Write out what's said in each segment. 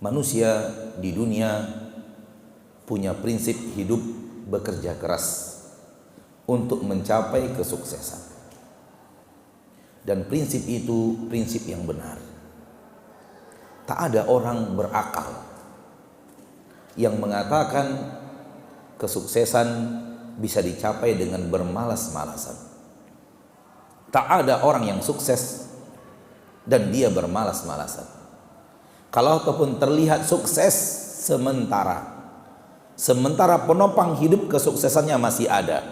Manusia di dunia punya prinsip hidup bekerja keras untuk mencapai kesuksesan. Dan prinsip itu prinsip yang benar. Tak ada orang berakal yang mengatakan kesuksesan bisa dicapai dengan bermalas-malasan. Tak ada orang yang sukses dan dia bermalas-malasan. Kalau ataupun terlihat sukses sementara penopang hidup kesuksesannya masih ada,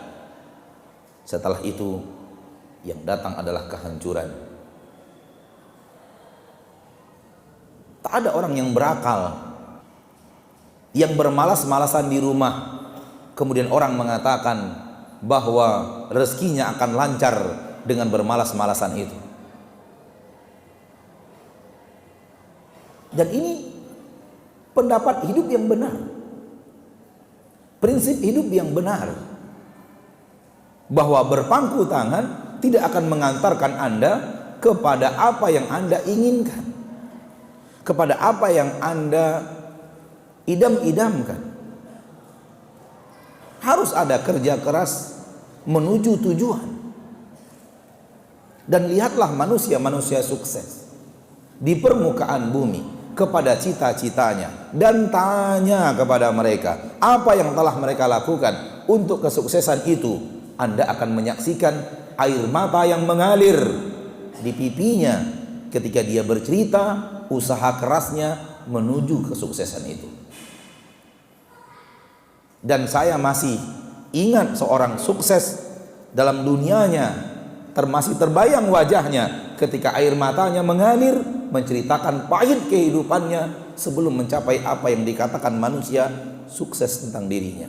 setelah itu yang datang adalah kehancuran. Tak ada orang yang berakal yang bermalas-malasan di rumah, kemudian orang mengatakan bahwa rezekinya akan lancar dengan bermalas-malasan itu. Dan ini pendapat hidup yang benar, prinsip hidup yang benar, bahwa berpangku tangan tidak akan mengantarkan Anda kepada apa yang Anda inginkan, kepada apa yang Anda idam-idamkan. Harus ada kerja keras menuju tujuan. Dan lihatlah manusia-manusia sukses di permukaan bumi kepada cita-citanya, dan tanya kepada mereka apa yang telah mereka lakukan untuk kesuksesan itu. Anda akan menyaksikan air mata yang mengalir di pipinya ketika dia bercerita usaha kerasnya menuju kesuksesan itu. Dan saya masih ingat seorang sukses dalam dunianya, masih terbayang wajahnya ketika air matanya mengalir menceritakan pahit kehidupannya sebelum mencapai apa yang dikatakan manusia sukses tentang dirinya.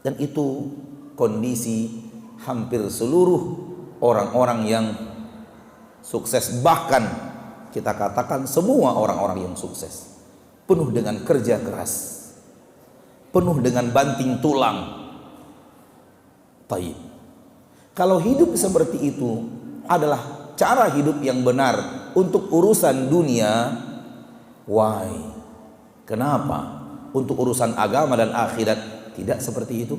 Dan itu kondisi hampir seluruh orang-orang yang sukses, bahkan kita katakan semua orang-orang yang sukses, penuh dengan kerja keras, penuh dengan banting tulang. Baik. Kalau hidup seperti itu adalah cara hidup yang benar untuk urusan dunia, why? Kenapa untuk urusan agama dan akhirat tidak seperti itu?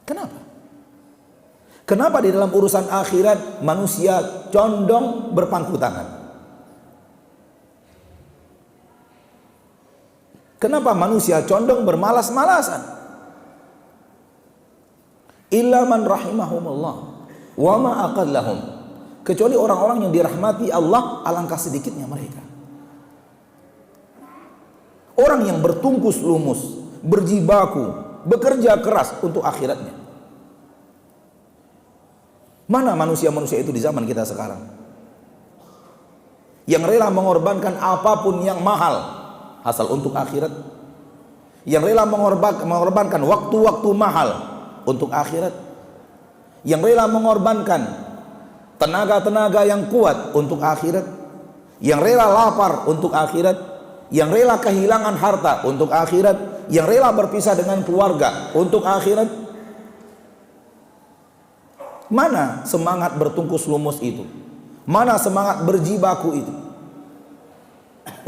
Kenapa? Kenapa di dalam urusan akhirat manusia condong berpangku tangan? Kenapa manusia condong bermalas-malasan? Illa man rahimahumullah wa ma aqallahum, kecuali orang-orang yang dirahmati Allah, alangkah sedikitnya mereka. Orang yang bertungkus lumus, berjibaku, bekerja keras untuk akhiratnya. Mana manusia-manusia itu di zaman kita sekarang yang rela mengorbankan apapun yang mahal asal untuk akhirat, yang rela mengorbankan waktu-waktu mahal untuk akhirat, yang rela mengorbankan tenaga-tenaga yang kuat untuk akhirat, yang rela lapar untuk akhirat, yang rela kehilangan harta untuk akhirat, yang rela berpisah dengan keluarga untuk akhirat. Mana semangat bertungkus lumus itu? Mana semangat berjibaku itu?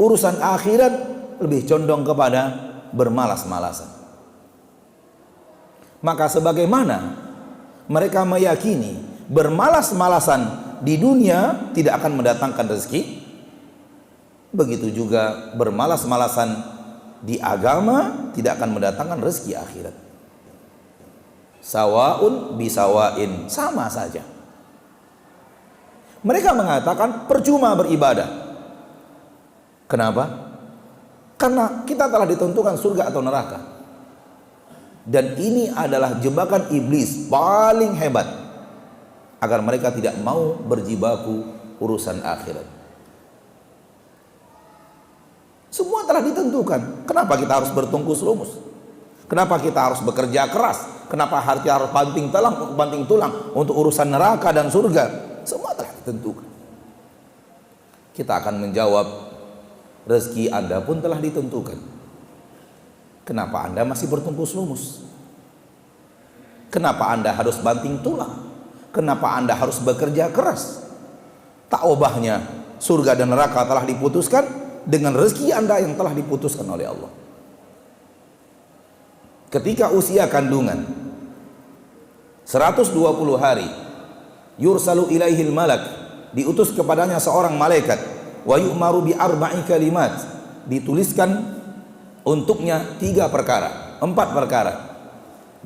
Urusan akhirat lebih condong kepada bermalas-malasan. Maka sebagaimana mereka meyakini bermalas-malasan di dunia tidak akan mendatangkan rezeki, begitu juga bermalas-malasan di agama tidak akan mendatangkan rezeki akhirat. Sawaun bisawain, sama saja. Mereka mengatakan percuma beribadah. Kenapa? Karena kita telah ditentukan surga atau neraka. Dan ini adalah jebakan iblis paling hebat agar mereka tidak mau berjibaku urusan akhirat. Semua telah ditentukan. Kenapa kita harus bertungkus lumus? Kenapa kita harus bekerja keras? Kenapa harus banting tulang untuk urusan neraka dan surga? Semua telah ditentukan. Kita akan menjawab, rezeki Anda pun telah ditentukan. Kenapa Anda masih bertungkus lumus? Kenapa Anda harus banting tulang? Kenapa Anda harus bekerja keras? Tak obahnya surga dan neraka telah diputuskan dengan rezeki Anda yang telah diputuskan oleh Allah. Ketika usia kandungan 120 hari, yursalu ilaihil malak, diutus kepadanya seorang malaikat, wa yu'maru bi arba'i kalimat, dituliskan untuknya 3 perkara, 4 perkara,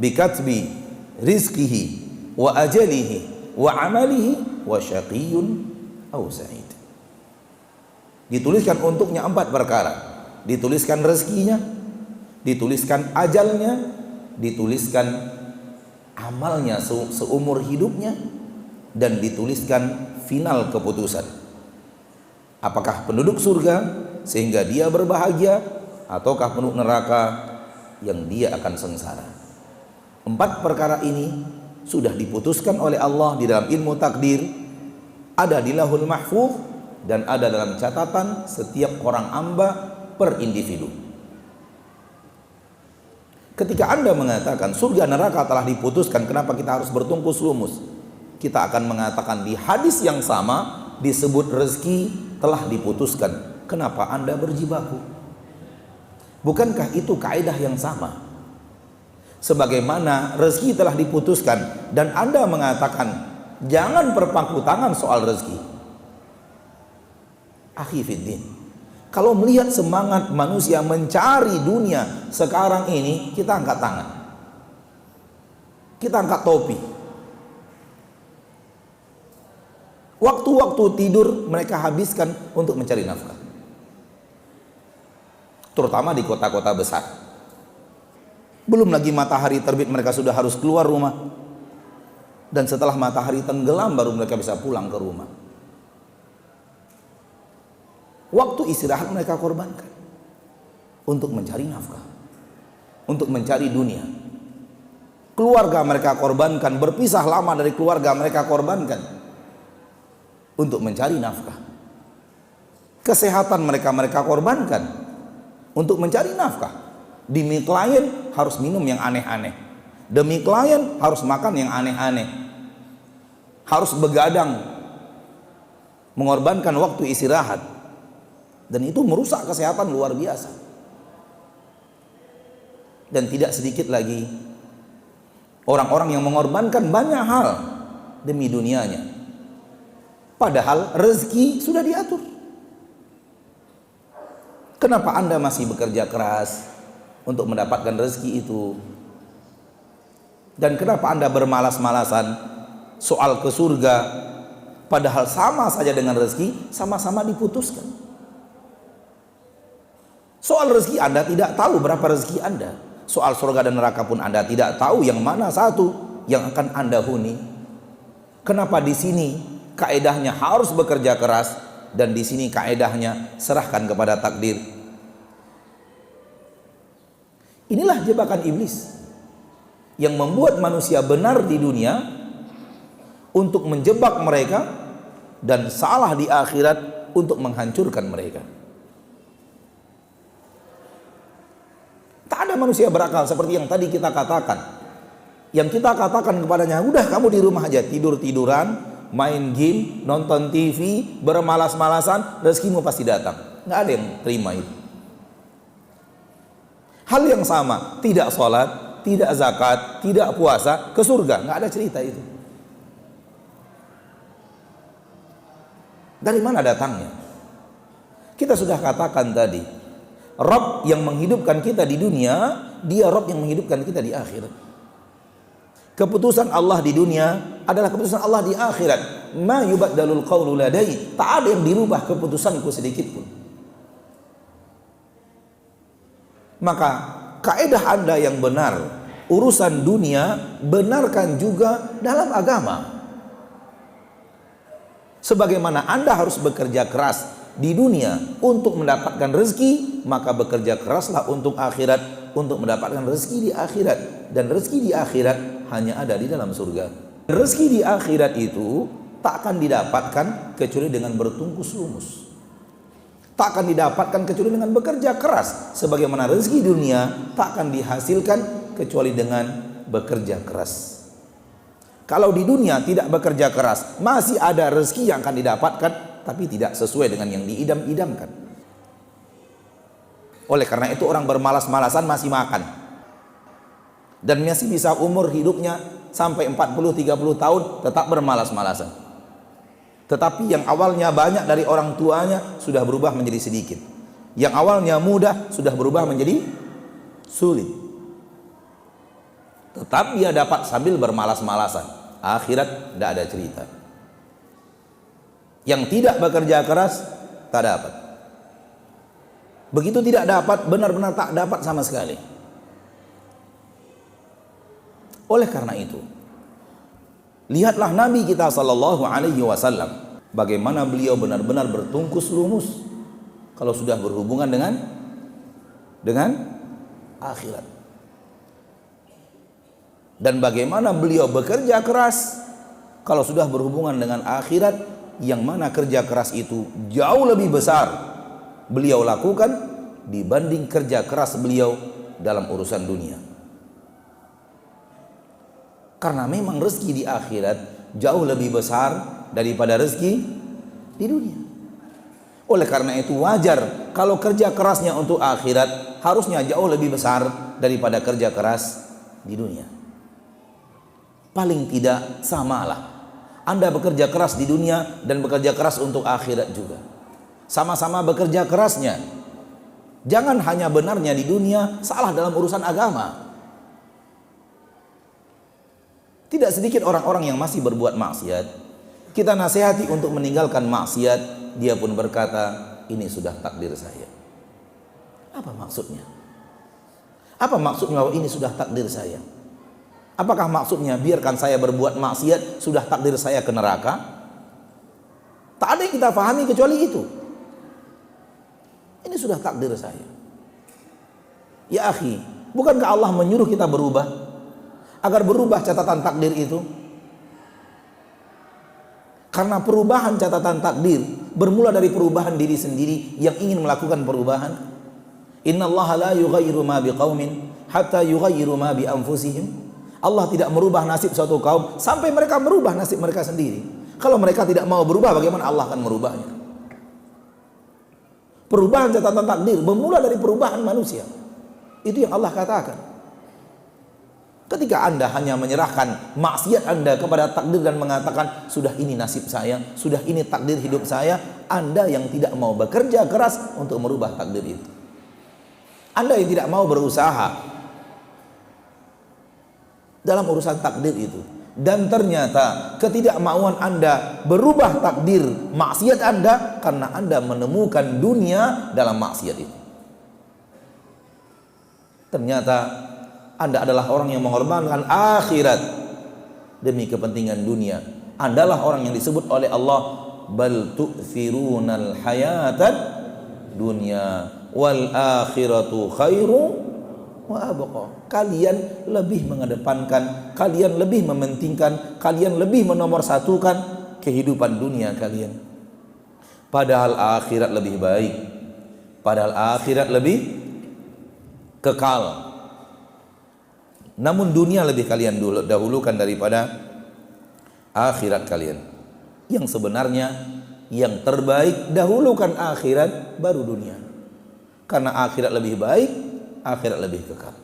bikatbi rizqihi wa ajalihi wa amalihi wa syaqiyyun aw sa'id. Dituliskan untuknya 4 perkara, dituliskan rezekinya, dituliskan ajalnya, dituliskan amalnya seumur hidupnya, dan dituliskan final keputusan. Apakah penduduk surga sehingga dia berbahagia, ataukah penduduk neraka yang dia akan sengsara. 4 perkara ini sudah diputuskan oleh Allah di dalam ilmu takdir, ada di Lauhul Mahfuz dan ada dalam catatan setiap orang hamba per individu. Ketika Anda mengatakan surga neraka telah diputuskan, kenapa kita harus bertungkus lumus? Kita akan mengatakan di hadis yang sama disebut rezeki telah diputuskan. Kenapa Anda berjibaku? Bukankah itu kaidah yang sama? Sebagaimana rezeki telah diputuskan dan Anda mengatakan jangan berpangku tangan soal rezeki. Akhi fiddin, kalau melihat semangat manusia mencari dunia sekarang ini, kita angkat tangan, kita angkat topi. Waktu-waktu tidur mereka habiskan untuk mencari nafkah, terutama di kota-kota besar. Belum lagi matahari terbit mereka sudah harus keluar rumah, dan setelah matahari tenggelam baru mereka bisa pulang ke rumah. Waktu istirahat mereka korbankan untuk mencari nafkah, untuk mencari dunia. Keluarga mereka korbankan, berpisah lama dari keluarga mereka korbankan untuk mencari nafkah. Kesehatan mereka korbankan untuk mencari nafkah. Demi klien harus minum yang aneh-aneh, demi klien harus makan yang aneh-aneh, harus begadang, mengorbankan waktu istirahat. Dan itu merusak kesehatan luar biasa. Dan tidak sedikit lagi orang-orang yang mengorbankan banyak hal demi dunianya, padahal rezeki sudah diatur. Kenapa Anda masih bekerja keras untuk mendapatkan rezeki itu? Dan kenapa Anda bermalas-malasan soal ke surga, padahal sama saja dengan rezeki, sama-sama diputuskan. Soal rezeki Anda tidak tahu berapa rezeki Anda. Soal surga dan neraka pun Anda tidak tahu yang mana satu yang akan Anda huni. Kenapa di sini kaedahnya harus bekerja keras dan di sini kaedahnya serahkan kepada takdir? Inilah jebakan iblis yang membuat manusia benar di dunia untuk menjebak mereka dan salah di akhirat untuk menghancurkan mereka. Tak ada manusia berakal seperti yang tadi kita katakan. Yang kita katakan kepadanya, udah kamu di rumah aja, tidur-tiduran, main game, nonton TV, bermalas-malasan, rezekimu pasti datang. Nggak ada yang terima itu. Hal yang sama, tidak sholat, tidak zakat, tidak puasa, ke surga, nggak ada cerita itu. Dari mana datangnya? Kita sudah katakan tadi, Rabb yang menghidupkan kita di dunia, dia Rabb yang menghidupkan kita di akhirat. Keputusan Allah di dunia adalah keputusan Allah di akhirat. Ma yubaddalul qawlu ladai, tak ada yang dirubah keputusanku sedikit pun. Maka kaedah Anda yang benar, urusan dunia benarkan juga dalam agama. Sebagaimana Anda harus bekerja keras di dunia untuk mendapatkan rezeki, maka bekerja keraslah untuk akhirat, untuk mendapatkan rezeki di akhirat. Dan rezeki di akhirat hanya ada di dalam surga. Rezeki di akhirat itu tak akan didapatkan kecuali dengan bertungkus lumus, tak akan didapatkan kecuali dengan bekerja keras. Sebagaimana rezeki dunia tak akan dihasilkan kecuali dengan bekerja keras. Kalau di dunia tidak bekerja keras, masih ada rezeki yang akan didapatkan, tapi tidak sesuai dengan yang diidam-idamkan. Oleh karena itu orang bermalas-malasan masih makan. Dan masih bisa umur hidupnya sampai 40-30 tahun tetap bermalas-malasan. Tetapi yang awalnya banyak dari orang tuanya sudah berubah menjadi sedikit. Yang awalnya mudah sudah berubah menjadi sulit. Tetap dia dapat sambil bermalas-malasan. Akhirat tidak ada cerita. Yang tidak bekerja keras tak dapat. Begitu tidak dapat, benar-benar tak dapat sama sekali. Oleh karena itu, lihatlah Nabi kita sallallahu alaihi wasallam, bagaimana beliau benar-benar bertungkus lumus kalau sudah berhubungan dengan akhirat. Dan bagaimana beliau bekerja keras kalau sudah berhubungan dengan akhirat, yang mana kerja keras itu jauh lebih besar beliau lakukan dibanding kerja keras beliau dalam urusan dunia. Karena memang rezeki di akhirat jauh lebih besar daripada rezeki di dunia. Oleh karena itu wajar kalau kerja kerasnya untuk akhirat harusnya jauh lebih besar daripada kerja keras di dunia. Paling tidak samalah Anda bekerja keras di dunia dan bekerja keras untuk akhirat juga. Sama-sama bekerja kerasnya. Jangan hanya benarnya di dunia, salah dalam urusan agama. Tidak sedikit orang-orang yang masih berbuat maksiat. Kita nasihati untuk meninggalkan maksiat, dia pun berkata, ini sudah takdir saya. Apa maksudnya? Apa maksudnya bahwa ini sudah takdir saya? Apakah maksudnya biarkan saya berbuat maksiat, sudah takdir saya ke neraka? Tak ada yang kita pahami kecuali itu. Ini sudah takdir saya. Ya akhi, bukankah Allah menyuruh kita berubah? Agar berubah catatan takdir itu. Karena perubahan catatan takdir bermula dari perubahan diri sendiri yang ingin melakukan perubahan. Innallaha la yughayyiru ma biqaumin hatta yughayyiru ma bi anfusihim. Allah tidak merubah nasib suatu kaum sampai mereka merubah nasib mereka sendiri. Kalau mereka tidak mau berubah, bagaimana Allah akan merubahnya? Perubahan catatan takdir bermula dari perubahan manusia. Itu yang Allah katakan. Ketika Anda hanya menyerahkan maksiat Anda kepada takdir dan mengatakan sudah ini nasib saya, sudah ini takdir hidup saya, Anda yang tidak mau bekerja keras untuk merubah takdir itu. Anda yang tidak mau berusaha dalam urusan takdir itu. Dan ternyata ketidakmauan Anda berubah takdir maksiat Anda karena Anda menemukan dunia dalam maksiat itu. Ternyata Anda adalah orang yang mengorbankan akhirat demi kepentingan dunia. Anda adalah orang yang disebut oleh Allah bal tu'thirunal hayatad dunya wal akhiratu khairu wa abqa. Kalian lebih mengedepankan, kalian lebih mementingkan, kalian lebih menomorsatukan kehidupan dunia kalian. Padahal akhirat lebih baik. Padahal akhirat lebih kekal. Namun dunia lebih kalian dahulukan daripada akhirat kalian. Yang sebenarnya yang terbaik dahulukan akhirat baru dunia. Karena akhirat lebih baik, akhirat lebih kekal.